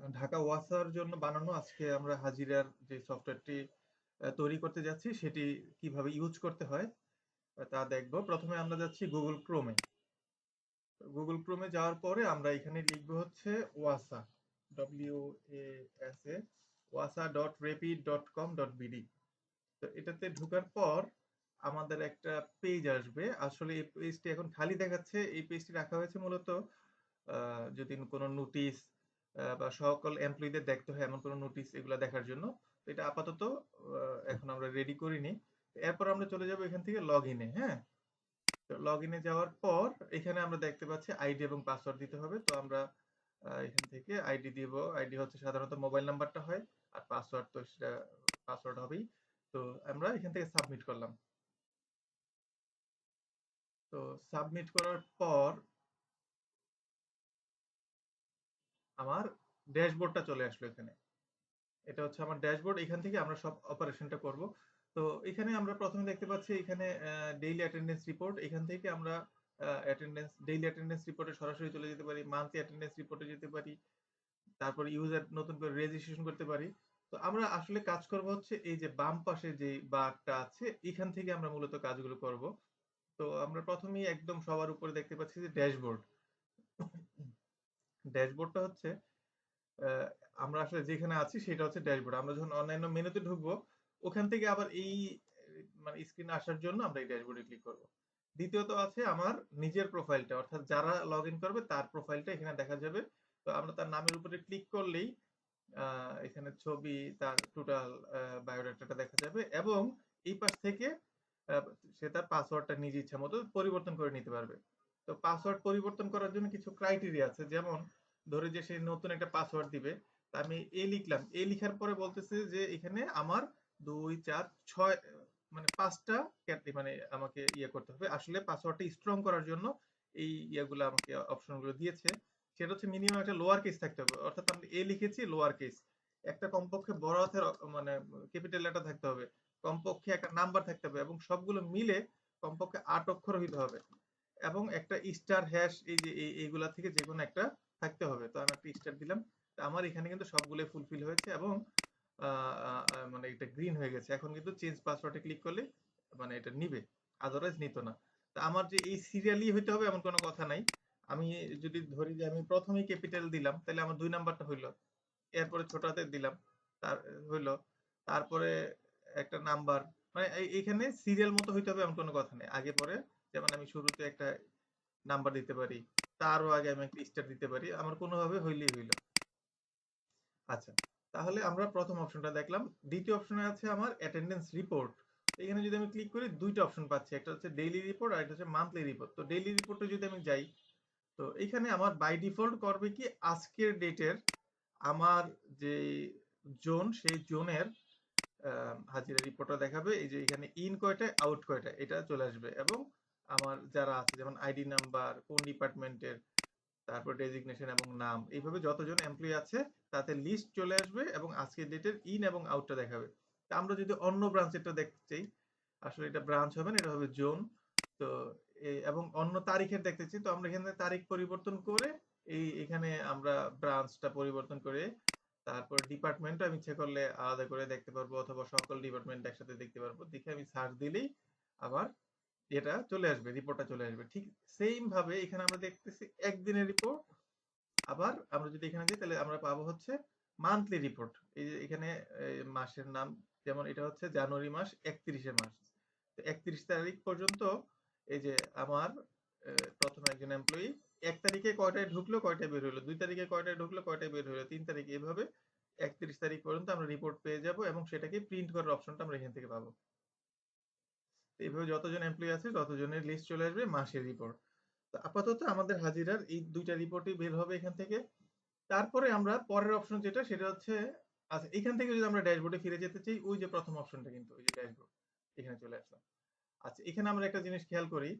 ঢাকা ওয়াসার জন্য বানানো আজকে আমরা হাজিরার যে সফটওয়্যারটি তৈরি করতে যাচ্ছি সেটি কিভাবে ইউজ করতে হয় তা দেখব। প্রথমে আমরা যাচ্ছি গুগল ক্রোমে। গুগল ক্রোমে যাওয়ার পরে আমরা এখানে লিখব হচ্ছে ওয়াসা, WASA, wasa.rapid.com.bd। তো এটাতে ঢোকার পর আমাদের একটা পেজ আসবে। আসলে এই পেজটি এখন খালি দেখাচ্ছে। এই পেজটি রাখা হয়েছে মূলত যদি কোনো নোটিশ বা সকল এমপ্লয়ীদের দেখতে হয় এমন কোনো নোটিশ এগুলা দেখার জন্য। তো এটা আপাতত এখন আমরা রেডি করিনি। এরপর আমরা চলে যাব এখান থেকে লগ ইনে। হ্যাঁ, তো লগ ইনে যাওয়ার পর এখানে আমরা দেখতে পাচ্ছি আইডি এবং পাসওয়ার্ড দিতে হবে। তো আমরা এখান থেকে আইডি দিব। আইডি হচ্ছে সাধারণত মোবাইল নাম্বারটা হয়, আর পাসওয়ার্ড তো সেটা পাসওয়ার্ড হবেই। তো আমরা এখান থেকে সাবমিট করলাম। তো সাবমিট করার পর আমার ড্যাশবোর্ডটা চলে আসলো এখানে। এটা হচ্ছে আমার ড্যাশবোর্ড। এখান থেকে আমরা সব অপারেশনটা করব। তো এখানে আমরা প্রথমে দেখতে পাচ্ছি এখানে ডেইলি অ্যাটেন্ডেন্স রিপোর্ট। এখান থেকে আমরা ডেইলি অ্যাটেন্ডেন্স রিপোর্টে সরাসরি চলে যেতে পারি, মান্থলি অ্যাটেন্ডেন্স রিপোর্টে যেতে পারি, তারপর ইউজার নতুন করে রেজিস্ট্রেশন করতে পারি। তো আমরা আসলে কাজ করব হচ্ছে এই যে বাম পাশে যে বারটা আছে এখান থেকে আমরা মূলত কাজগুলো করব। তো আমরা প্রথমেই একদম সবার উপরে দেখতে পাচ্ছি যে ড্যাশবোর্ড। ড্যাশবোর্ডটা হচ্ছে আহ, আমরা আসলে যেখানে আছি সেটা হচ্ছে ড্যাশবোর্ড। আমরা যখন অন্যান্য মেনুতে ঢুকবো ওখান থেকে আবার এই মানে স্ক্রিনে আসার জন্য আমরা এই ড্যাশবোর্ডে ক্লিক করব। দ্বিতীয়ত আছে আমার নিজের প্রোফাইলটা, অর্থাৎ যারা লগ ইন করবে তার প্রোফাইলটা এখানে দেখা যাবে। তো আমরা তার নামের উপরে ক্লিক করলেই এখানে ছবি, তার টোটাল বায়োডাটাটা দেখা যাবে, এবং এই পাশ থেকে আহ, সে তার পাসওয়ার্ডটা নিজ ইচ্ছা মতো পরিবর্তন করে নিতে পারবে। তো পাসওয়ার্ড পরিবর্তন করার জন্য কিছু ক্রাইটেরিয়া আছে, যেমন ধরে যে সে নতুন একটা পাসওয়ার্ড দিবে, তা আমি এ লিখলাম। এ লিখার পরে বলতেছে যে এখানে আমার 2 4 6 মানে 5টা মানে আমাকে ইয়ে করতে হবে। আসলে পাসওয়ার্ডটা স্ট্রং করার জন্য এই ইয়েগুলো আমাকে অপশনগুলো দিয়েছে। সেটা হচ্ছে মিনিমাম একটা লোয়ার কেস থাকতে হবে, অর্থাৎ আমি এ লিখেছি লোয়ার কেস, একটা কমপক্ষে বড় হাতের মানে ক্যাপিটাল লেটার থাকতে হবে, কমপক্ষে একটা নাম্বার থাকতে হবে, এবং সবগুলো মিলে কমপক্ষে 8 অক্ষর হইতে হবে, এবং একটা স্টার হ্যাশ এই যে এইগুলা থেকে যে কোনো একটা থাকতে হবে। তো আমি একটা স্টার দিলাম। তো আমার এখানে কিন্তু সবগুলো ফুলফিল হয়েছে, এবং মানে এটা গ্রিন হয়ে গেছে। এখন কিন্তু চেঞ্জ পাসওয়ার্ডে ক্লিক করলে মানে এটা নিবে, আদারওয়াইজ নিত না। তা আমার যে এই সিরিয়ালি হইতে হবে এমন কোনো কথা নাই। আমি যদি ধরি যে আমি প্রথমেই ক্যাপিটাল দিলাম তাহলে আমার 2 নাম্বারটা হইলো, এরপরে ছোট হাতের দিলাম, তার হইলো, তারপরে একটা নাম্বার, মানে এইখানে সিরিয়াল মতো হইতে হবে এমন কোনো কথা নেই। আগে পরে যেমন আমি শুরুতে একটা নাম্বার দিতে পারি, তারও আগে আমি একটা স্টার দিতে পারি, আমার কোনোভাবে হইলেই হইলো। আচ্ছা, তাহলে আমরা প্রথম অপশনটা দেখলাম। দ্বিতীয় অপশনে আছে আমার অ্যাটেন্ডেন্স রিপোর্ট। এখানে যদি আমি ক্লিক করি দুইটা অপশন পাচ্ছি, একটা হচ্ছে ডেইলি রিপোর্ট আর একটা হচ্ছে মান্থলি রিপোর্ট। তো ডেইলি রিপোর্টে যদি আমি যাই, তো এখানে আমার বাই ডিফল্ট করবে কি আজকের ডেটের আমার যে জোন সেই জোনের হাজিরা রিপোর্টটা দেখাবে। এই যে এখানে ইন কয়টায় আউট কয়টায় এটা চলে আসবে, এবং আমার যারা আছে যেমন আইডি নাম্বার, কোন ডিপার্টমেন্টের, তারপর ডেজিগনেশন এবং নাম, এইভাবে যতজন এমপ্লয়ি আছে তাতে লিস্ট চলে আসবে, এবং আজকের ডেটের ইন এবং আউটটা দেখাবে। তা আমরা যদি অন্য ব্রাঞ্চেরটা দেখতে চাই, আসলে এটা ব্রাঞ্চ হবে না, এটা হবে জোন। তো এবং অন্য তারিখের দেখতে চাই, তো আমরা এখানে তারিখ পরিবর্তন করে এখানে আমরা ব্রাঞ্চটা পরিবর্তন করে তারপর ডিপার্টমেন্টটা আমি ইচ্ছে করলে আলাদা করে দেখতে পারবো, অথবা সকল ডিপার্টমেন্ট একসাথে দেখতে পারবো। দেখে আমি সার্চ দিলেই আবার এটা চলে আসবে, রিপোর্টটা চলে আসবে। ঠিক সেম ভাবে এখানে আমরা দেখতেছি একদিনের রিপোর্ট। আবার আমরা যদি এখানে যাই তাহলে আমরা পাবো হচ্ছে মান্থলি রিপোর্ট। এই যে এখানে মাসের নাম, যেমন এটা হচ্ছে জানুয়ারি মাস, 31শে মাস। তো 31 তারিখ পর্যন্ত এই যে আমার প্রথম একজন এমপ্লয়ি 1 তারিখে কয়টায় ঢুকলো কয়টায় বের হলো, 2 তারিখে কয়টায় ঢুকলো কয়টায় বের হলো, 3 তারিখ, এভাবে 31 তারিখ পর্যন্ত আমরা রিপোর্ট পেয়ে যাব, এবং সেটাকে প্রিন্ট করার অপশনটা আমরা এখান থেকে পাবো। তো এইভাবে যতজন এমপ্লয়ি আছে ততজনের লিস্ট চলে আসবে, মাসের রিপোর্ট। তো আপাতত আমাদের হাজিরার এই দুইটা রিপোর্টই বের হবে এখান থেকে। তারপরে আমরা পরের অপশন যেটা সেটা হচ্ছে, আচ্ছা এখান থেকে যদি আমরা ড্যাশবোর্ডে ফিরে যেতে চাই, ওই যে প্রথম অপশনটা কিন্তু ওই যে ড্যাশবোর্ড, এখানে চলে আসলাম। আচ্ছা, এখানে আমরা একটা জিনিস খেয়াল করি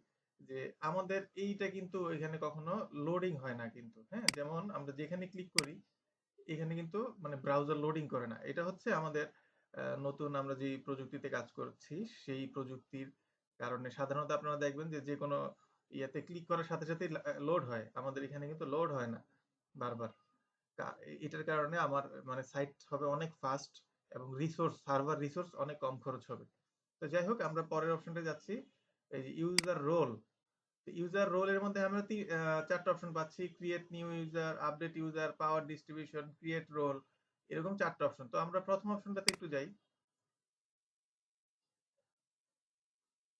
যে আমাদের এইটা কিন্তু এখানে কখনো লোডিং হয় না কিন্তু। হ্যাঁ, যেমন আমরা যেখানে ক্লিক করি এখানে কিন্তু মানে ব্রাউজার লোডিং করে না। এটা হচ্ছে আমাদের নতুন আমরা যে প্রযুক্তিতে কাজ করছি সেই প্রযুক্তির কারণে। সাধারণত আপনারা দেখবেন যে যে কোনো ইয়াতে ক্লিক করার সাথে সাথে লোড হয়, আমাদের এখানে কিন্তু লোড হয় না বারবার। এটার কারণে আমার মানে সাইট হবে অনেক ফাস্ট এবং সার্ভার রিসোর্স অনেক কম খরচ হবে। তো যাই হোক, আমরা পরের অপশনটা যাচ্ছি। এই যে ইউজার রোল, ইউজার রোলের মধ্যে আমরা চারটা অপশন পাচ্ছি: create new user, update user, power distribution, create role. এরকম চারটা অপশন। তো আমরা প্রথম অপশনটাতে একটু যাই।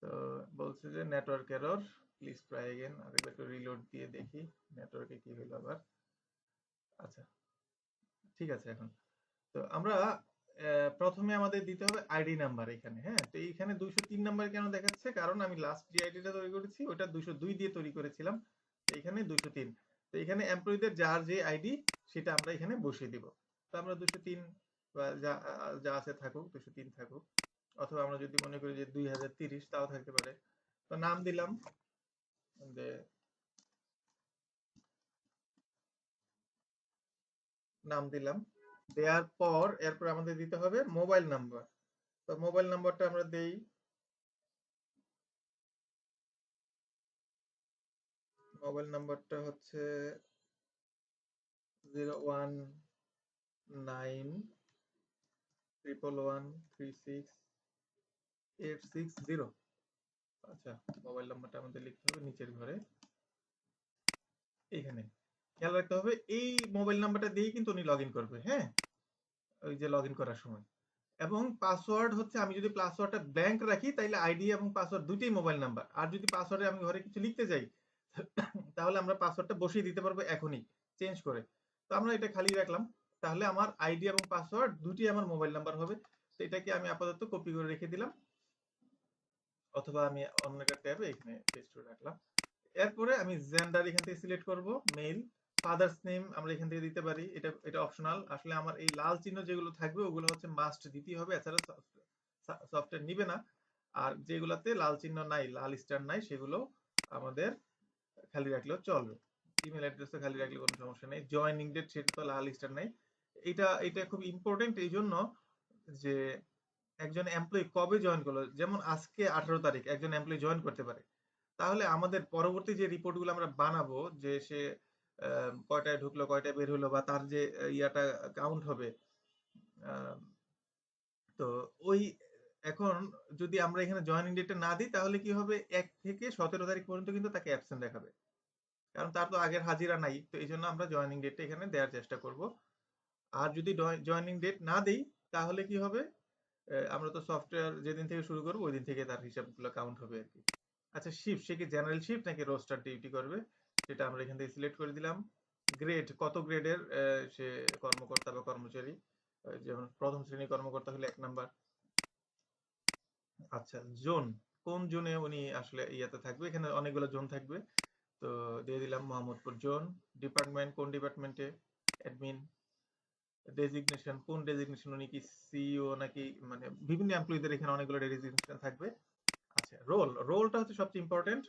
তো বলছে যে network error, please try again. আরেকবার একটু রিলোড দিয়ে দেখি নেটওয়ার্কে কি হলো আবার। আচ্ছা, ঠিক আছে এখন। তো আমরা প্রথমে আমাদের দিতে হবে আইডি নাম্বার এখানে। হ্যাঁ, তো এইখানে 203 নাম্বার কেন দেখাচ্ছে? কারণ আমি লাস্ট যে আইডিটা তৈরি করেছি ওটা 202 দিয়ে তৈরি করেছিলাম। তো এখানে 203। তো এখানে এমপ্লয়ীদের যার যে আইডি সেটা আমরা এখানে বসিয়ে দিব। তো আমরা 203 বা যা যা আছে থাকুক, 203 থাকুক। অথবা আমরা যদি মনে করি যে 2030 তাও থাকতে পারে। তো নাম দিলাম যে, নাম দিলাম। দেওয়ার পর এরপর আমাদের দিতে হবে মোবাইল নাম্বার। তো মোবাইল নাম্বারটা আমরা দেই। মোবাইল নাম্বারটা হচ্ছে 01911368660। আচ্ছা, মোবাইল নাম্বারটা আমাদের লিখতে হবে নিচের ঘরে এখানে। খেয়াল রাখতে হবে এই মোবাইল নাম্বারটা দিয়েই কিন্তু উনি লগ ইন করবে। হ্যাঁ, ওই যে লগ ইন করার সময়। এবং পাসওয়ার্ড হচ্ছে, আমি যদি পাসওয়ার্ডটা ব্ল্যাঙ্ক রাখি তাহলে আইডি এবং পাসওয়ার্ড দুইটাই মোবাইল নাম্বার। আর যদি পাসওয়ার্ডে আমি ঘরে কিছু লিখতে যাই তাহলে আমরা পাসওয়ার্ডটা বসিয়ে দিতে পারবো এখনই চেঞ্জ করে। তো আমরা এটা খালি রাখলাম। তাহলে আমার আইডি এবং পাসওয়ার্ড দুটি আমার মোবাইল নাম্বার হবে। তো এটাকে আমি আপাতত কপি করে রেখে দিলাম, অথবা আমি অন্য একটা ট্যাবে এখানে পেস্ট করে রাখলাম। এরপরে আমি জেন্ডার এখান থেকে সিলেক্ট করব, মেল। ফাদার্স নেম আমরা এখান থেকে দিতে পারি, এটা এটা অপশনাল। আসলে আমার এই লাল চিহ্ন যেগুলো থাকবে ওগুলো হচ্ছে মাস্ট দিতেই হবে, এছাড়া সফটওয়্যার নিবে না। আর যেগুলাতে লাল চিহ্ন নাই, লাল স্টার নাই, সেগুলো আমাদের খালি রাখলেও চলবে। ইমেল অ্যাড্রেসও খালি রাখলে কোনো সমস্যা নেই। জয়েনিং ডেট, সেটা তো লাল স্টার নাই। এটা এটা খুব ইম্পর্টেন্ট এই জন্য যে একজন এমপ্লয়ি কবে জয়েন করলো, যেমন আজকে 18 তারিখ একজন এমপ্লয়ি জয়েন করতে পারে। তাহলে আমাদের পরবর্তী যে রিপোর্টগুলো আমরা বানাবো, যে সে কয়টায় ঢুকলো কয়টায় বের হলো, বা তার যে ইয়াটা কাউন্ট হবে। আহ, তো ওই এখন যদি আমরা এখানে জয়েনিং ডেটটা না দিই তাহলে কি হবে, 1 থেকে 17 তারিখ পর্যন্ত কিন্তু তাকে অ্যাবসেন্ট দেখাবে। কারণ তার তো আগের হাজিরা নাই। তো এই জন্য আমরা জয়েনিং ডেটটা এখানে দেওয়ার চেষ্টা করব। আর যদি জয়েনিং ডেট না দিই তাহলে কি হবে, আমরা তো সফটওয়্যার যেদিন থেকে শুরু করবো ওই দিন থেকে তার হিসাবগুলো কাউন্ট হবে আর কি। আচ্ছা, শিফট, সে কি জেনারেল শিফট নাকি রোস্টার ডিউটি করবে, সেটা আমরা এখান থেকে সিলেক্ট করে দিলাম। গ্রেড, কত গ্রেডের সে কর্মকর্তা বা কর্মচারী। যেমন প্রথম শ্রেণীর কর্মকর্তা হলে 1 নাম্বার। আচ্ছা, জোন, কোন জোনে উনি আসলে ইয়াতে থাকবে, এখানে অনেকগুলো জোন থাকবে। তো দিয়ে দিলাম মোহাম্মদপুর জোন। ডিপার্টমেন্ট, কোন ডিপার্টমেন্টে, অ্যাডমিন। ডেজিগনেশন, কোন ডেজিগনেশন, উনি কি সিইও নাকি, মানে বিভিন্ন এমপ্লয়ীদের এখানে অনেকগুলো ডেজিগনেশন থাকবে। আচ্ছা, রোল, রোলটা হচ্ছে সবচেয়ে ইম্পর্টেন্ট।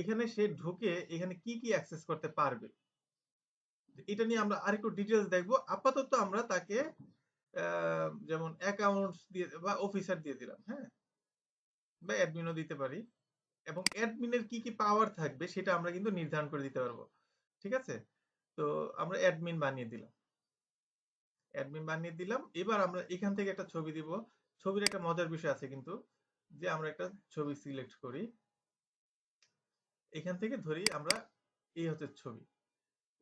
এখানে সে ঢুকে এখানে কি কি অ্যাক্সেস করতে পারবে এটা নিয়ে আমরা আরেকটু ডিটেলস দেখবো। আপাতত আমরা তাকে যেমন অ্যাকাউন্টস দিয়ে বা অফিসার দিয়ে দিলাম। হ্যাঁ, বা অ্যাডমিনও দিতে পারি। এবং অ্যাডমিনের কি কি পাওয়ার থাকবে সেটা আমরা কিন্তু নির্ধারণ করে দিতে পারবো। ঠিক আছে, তো আমরা অ্যাডমিন বানিয়ে দিলাম। অ্যাডমিন বানিয়ে দিলাম। এবার আমরা এখান থেকে একটা ছবি দিব। ছবির একটা মজার বিষয় আছে কিন্তু, যে আমরা একটা ছবি সিলেক্ট করি, এখান থেকে ধরি আমরা, এই হচ্ছে ছবি।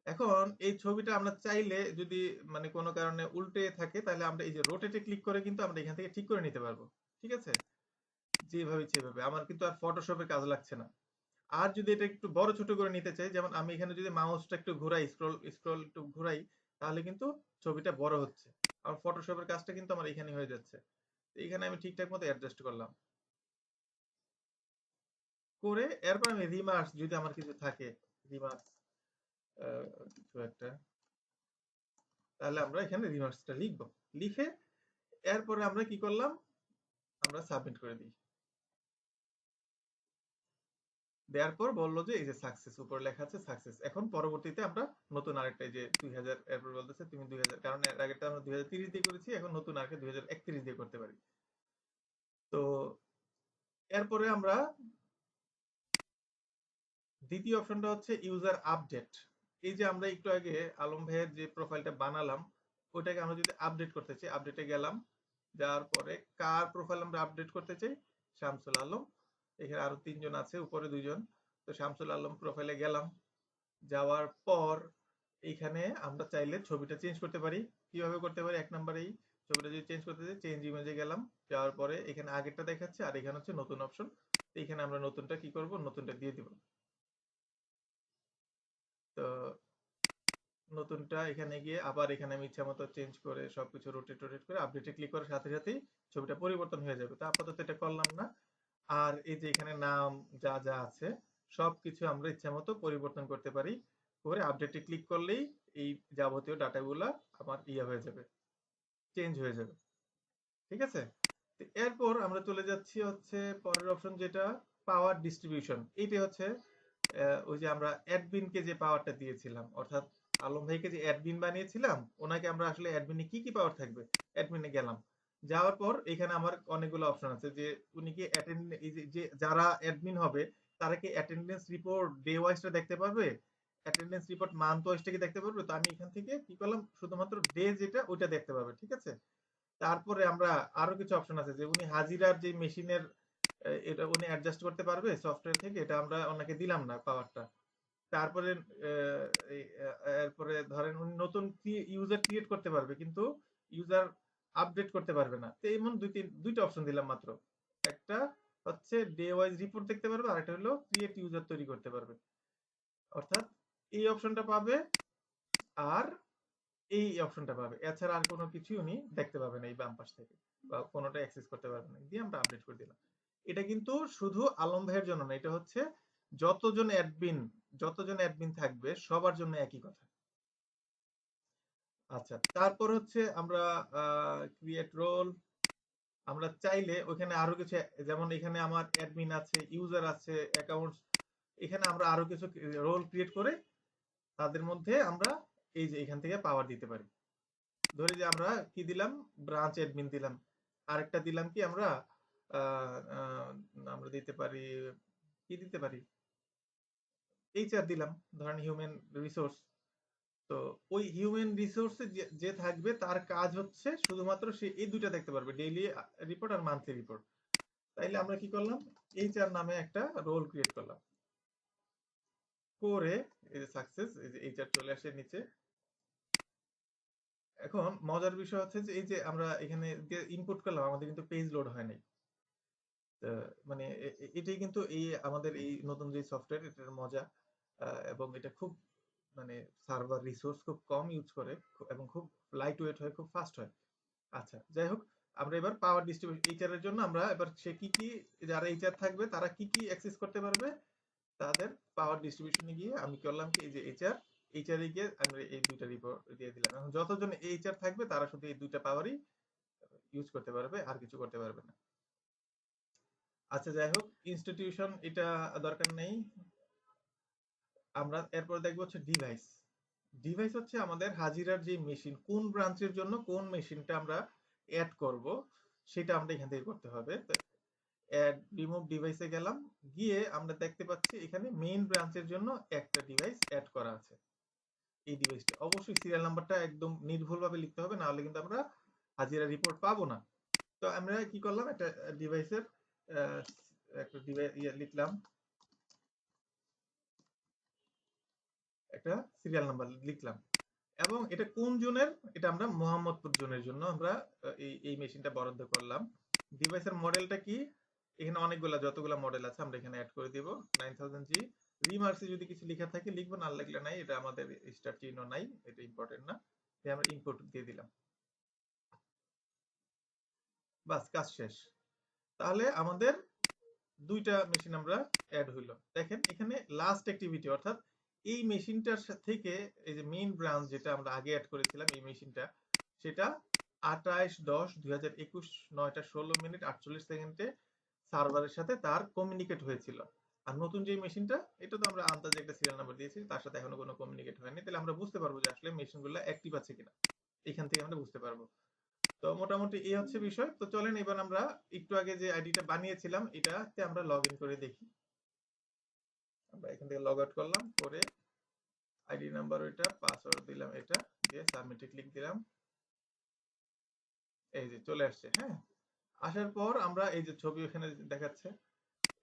এখন এই ছবিটা আমরা চাইলে যদি মানে কোনো কারণে উল্টে থাকে তাহলে আমরা এই যে রোটেটে ক্লিক করে কিন্তু আমরা এখান থেকে ঠিক করে নিতে পারবো। ঠিক আছে, যেভাবে সেভাবে আমার কিন্তু আর ফটোশপের কাজ লাগছে না। আর যদি এটা একটু বড় ছোট করে নিতে চাই, যেমন আমি এখানে যদি মাউসটা একটু ঘুরাই, স্ক্রল স্ক্রল একটু ঘুরাই, তাহলে কিন্তু ছবিটা বড় হচ্ছে। আমার ফটোশপের কাজটা কিন্তু আমার এখানে হয়ে যাচ্ছে। তো এখানে আমি ঠিকঠাক মতো অ্যাডজাস্ট করলাম। করে এরপর আমি রিমার্কস, যদি আমার কিছু থাকে, রিমার্কস কিছু একটা, তাহলে আমরা এখানে রিমার্কসটা লিখবো। লিখে এরপরে আমরা কি করলাম, আমরা সাবমিট করে দিই। দেওয়ার পর বললো যে এই যে সাকসেস, উপরে লেখা আছে সাকসেস। এখন পরবর্তীতে আমরা নতুন আরেকটা, এই যে 2000, এরপর বলতেছে তুমি 2000, কারণ এর আগেরটা আমরা 2030 দিয়ে করেছি, এখন নতুন আরেকটা 2031 দিয়ে করতে পারি। তো এরপরে আমরা দ্বিতীয় অপশনটা হচ্ছে ইউজার আপডেট। এই যে আমরা একটু আগে আলম ভাইয়ের যে প্রোফাইলটা বানালাম, ওইটাকে আমরা যদি আপডেট করতে চাই, আপডেটে গেলাম, যাওয়ার পরে কার প্রোফাইল আমরা আপডেট করতে চাই, শামসুল আলম। এখানে আরো ৩ জন আছে, উপরে ২ জন। তো শামসুল আলম প্রোফাইলে গেলাম, যাওয়ার পর এইখানে আমরা চাইলে ছবিটা চেঞ্জ করতে পারি। কিভাবে করতে পারি? ১ নম্বরেই ছবিটা যদি চেঞ্জ করতে চাই, চেঞ্জ ইমেজে গেলাম, যাওয়ার পরে এখানে আগেরটা দেখাচ্ছে আর এখানে হচ্ছে নতুন অপশন। এইখানে আমরা নতুনটা কি করব? নতুনটা দিয়ে দিব। তো নতুনটা এখানে গিয়ে আবার এখানে আমি ইচ্ছা মতো চেঞ্জ করে সবকিছু রোটেট টোটেট করে আপডেটে ক্লিক করার সাথে সাথেই ছবিটা পরিবর্তন হয়ে যাবে। তো আপাতত এটা করলাম না। আর এই যে এখানে নাম যা যা আছে সবকিছু আমরা ইচ্ছা মতো পরিবর্তন করতে পারি। করে আপডেটে ক্লিক করলেই এই যাবতীয় ডাটাগুলা আমার ইয়ে হয়ে যাবে, চেঞ্জ হয়ে যাবে। ঠিক আছে? তো এরপর আমরা চলে যাচ্ছি হচ্ছে পরের অপশন, যেটা পাওয়ার ডিস্ট্রিবিউশন। এইটা হচ্ছে ওই যে আমরা অ্যাডমিনকে যে পাওয়ারটা দিয়েছিলাম, অর্থাৎ আলম ভাইকে যে অ্যাডমিন বানিয়েছিলাম, ওনাকে আমরা আসলে অ্যাডমিনে কি কি পাওয়ার থাকবে, অ্যাডমিনে গেলাম। যাওয়ার পর এখানে আমার অনেকগুলো অপশন আছে যে উনি কি অ্যাটেন্ড, এই যে যারা অ্যাডমিন হবে তারা কি অ্যাটেন্ডেন্স রিপোর্ট ডে ওয়াইজটা দেখতে পারবে, অ্যাটেন্ডেন্স রিপোর্ট মান্থ ওয়াইজটা কি দেখতে পারবে। তো আমি এখান থেকে কি করলাম, শুধুমাত্র ডে যেটা ওইটা দেখতে পাবে। ঠিক আছে? তারপরে আমরা আরো কিছু অপশন আছে যে উনি হাজিরার যে মেশিনের এটা উনি অ্যাডজাস্ট করতে পারবে সফটওয়্যার থেকে, এটা আমরা ওনাকে দিলাম না পাওয়ারটা। তারপরে এরপরে ধরেন উনি নতুন ইউজার ক্রিয়েট করতে পারবে, কিন্তু ইউজার আপডেট করতে পারবে না। তো এমন দুইটা অপশন দিলাম মাত্র। একটা হচ্ছে ডে ওয়াইজ রিপোর্ট দেখতে পারবে, আর একটা হলো ক্রিয়েট ইউজার তৈরি করতে পারবে। অর্থাৎ এই অপশনটা পাবে আর এই অপশনটা পাবে, এছাড়া আর কোনো কিছুই উনি দেখতে পাবে না এই বাম পাশ থেকে, বা কোনোটা অ্যাক্সেস করতে পারবে না। দিয়ে আমরা আপডেট করে দিলাম। এটা কিন্তু শুধু আলম ভাইয়ের জন্য না, এটা হচ্ছে যতজন অ্যাডমিন যতজন অ্যাডমিন থাকবে সবার জন্য একই কথা। আচ্ছা, তারপর হচ্ছে আমরা ক্রিয়েট রোল। আমরা চাইলে ওখানে আরো কিছু, যেমন এখানে আমার অ্যাডমিন আছে, ইউজার আছে, অ্যাকাউন্টস, এখানে আমরা আরো কিছু রোল ক্রিয়েট করে তাদের মধ্যে আমরা এই যে এখান থেকে পাওয়ার দিতে পারি। ধরি যে আমরা কি দিলাম, ব্রাঞ্চ অ্যাডমিন দিলাম। আরেকটা দিলাম কি আমরা, আমরা দিতে পারি, কি দিতে পারি, এইচআর দিলাম, ধরেন হিউম্যান রিসোর্স। তো ওই হিউম্যান রিসোর্সে যে যে থাকবে তার কাজ হচ্ছে শুধুমাত্র সে এই দুইটা দেখতে পারবে, ডেইলি রিপোর্ট আর মান্থলি রিপোর্ট। তাইলে আমরা কি করলাম, এইচআর নামে একটা রোল ক্রিয়েট করলাম, করে এই যে সাকসেস, এই যে এইচআর চলে আসে নিচে। এখন মজার বিষয় হচ্ছে যে এই যে আমরা এখানে ইনপুট করলাম, আমাদের কিন্তু পেজ লোড হয় নাই। মানে এটাই কিন্তু এই আমাদের এই নতুন যে সফটওয়্যার, এটার মজা। এবং এটা খুব মানে সার্ভার রিসোর্স খুব কম ইউজ করে, এবং খুব লাইট ওয়েট হয়, খুব ফাস্ট হয়। আচ্ছা, যাই হোক, আমরা এবার পাওয়ার ডিস্ট্রিবিউশন এইচআর এর জন্য আমরা এবার সে কি কি, যারা এইচআর থাকবে তারা কি কি অ্যাক্সেস করতে পারবে, তাদের পাওয়ার ডিস্ট্রিবিউশনে গিয়ে আমি করলাম কি, এই যে এইচআর এ গিয়ে আমরা এই দুইটা রিপোর্ট দিয়ে দিলাম। এখন যতজন এইচআর থাকবে তারা শুধু এই দুইটা পাওয়ারই ইউজ করতে পারবে, আর কিছু করতে পারবে না। আচ্ছা, যাই হোক, ইনস্টিটিউশন এটা দরকার নেই। আমরা এরপর দেখবো হচ্ছে ডিভাইস। ডিভাইস হচ্ছে আমাদের হাজিরার যে মেশিন, কোন ব্রাঞ্চের জন্য কোন মেশিনটা আমরা অ্যাড করব, সেটা আমরা এখান থেকে করতে হবে। তো অ্যাড রিমুভ ডিভাইসে গেলাম, গিয়ে আমরা দেখতে পাচ্ছি এখানে মেইন ব্রাঞ্চের জন্য একটা ডিভাইস অ্যাড করা আছে। এই ডিভাইসটা অবশ্যই সিরিয়াল নাম্বারটা একদম নির্ভুলভাবে লিখতে হবে, না হলে কিন্তু আমরা হাজিরা রিপোর্ট পাবো না। তো আমরা কি করলাম, একটা ডিভাইসের একটা ডিভাইস লিখলাম, একটা সিরিয়াল নাম্বার লিখলাম। এবং এটা কোন জোনের, এটা আমরা মোহাম্মদপুর জোনের জন্য আমরা এই মেশিনটা বরাদ্দ করলাম। ডিভাইসের মডেলটা কি, এখানে অনেকগুলা যতগুলা মডেল আছে আমরা এখানে অ্যাড করে দিব। 9000G রিমার্সে যদি কিছু লেখা থাকে লিখবো, না লিখলে নাই, এটা আমাদের স্টার চিহ্ন নাই, এটা ইম্পর্টেন্ট না। আমরা ইনপুট দিয়ে দিলাম, বাস কাজ শেষ। তাহলে আমাদের দুইটা মেশিন আমরা অ্যাড হইলো। দেখেন এখানে লাস্ট অ্যাক্টিভিটি, অর্থাৎ এই মেশিনটার থেকে এই যে মেইন ব্রাঞ্চ যেটা আমরা আগে অ্যাড করেছিলাম এই মেশিনটা, সেটা 28/10/2021 9:16 সার্ভারের সাথে তার কমিউনিকেট হয়েছিল। আর নতুন যে মেশিনটা, এটা তো আমরা আন্দাজে একটা সিরিয়াল নাম্বার দিয়েছি, তার সাথে এখনো কোনো কমিউনিকেট হয়নি। তাহলে আমরা বুঝতে পারবো যে আসলে মেশিনগুলো অ্যাক্টিভ আছে কিনা, এখান থেকে আমরা বুঝতে পারবো। তো মোটামুটি এই হচ্ছে বিষয়। তো চলেন এবার আমরা একটু আগে যে আইডিটা বানিয়েছিলাম এটাতে আমরা লগ ইন করে দেখি। আমরা এখান থেকে লগ আউট করলাম, করে আইডি নাম্বার ওইটা, পাসওয়ার্ড দিলাম এটা, দিয়ে সাবমিটে ক্লিক দিলাম। এই যে চলে আসছে, হ্যাঁ। আসার পর আমরা এই যে ছবি এখানে দেখাচ্ছে,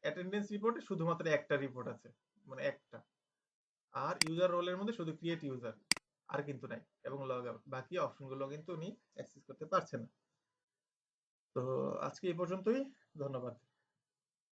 অ্যাটেন্ডেন্স রিপোর্টে শুধুমাত্র একটা রিপোর্ট আছে, মানে একটা। আর ইউজার রোলের মধ্যে শুধু ক্রিয়েট ইউজার, আর কিন্তু নাই, এবং লগ আউট, বাকি অপশনগুলো কিন্তু উনি অ্যাক্সেস করতে পারছে না। তো আজকে এই পর্যন্তই, ধন্যবাদ।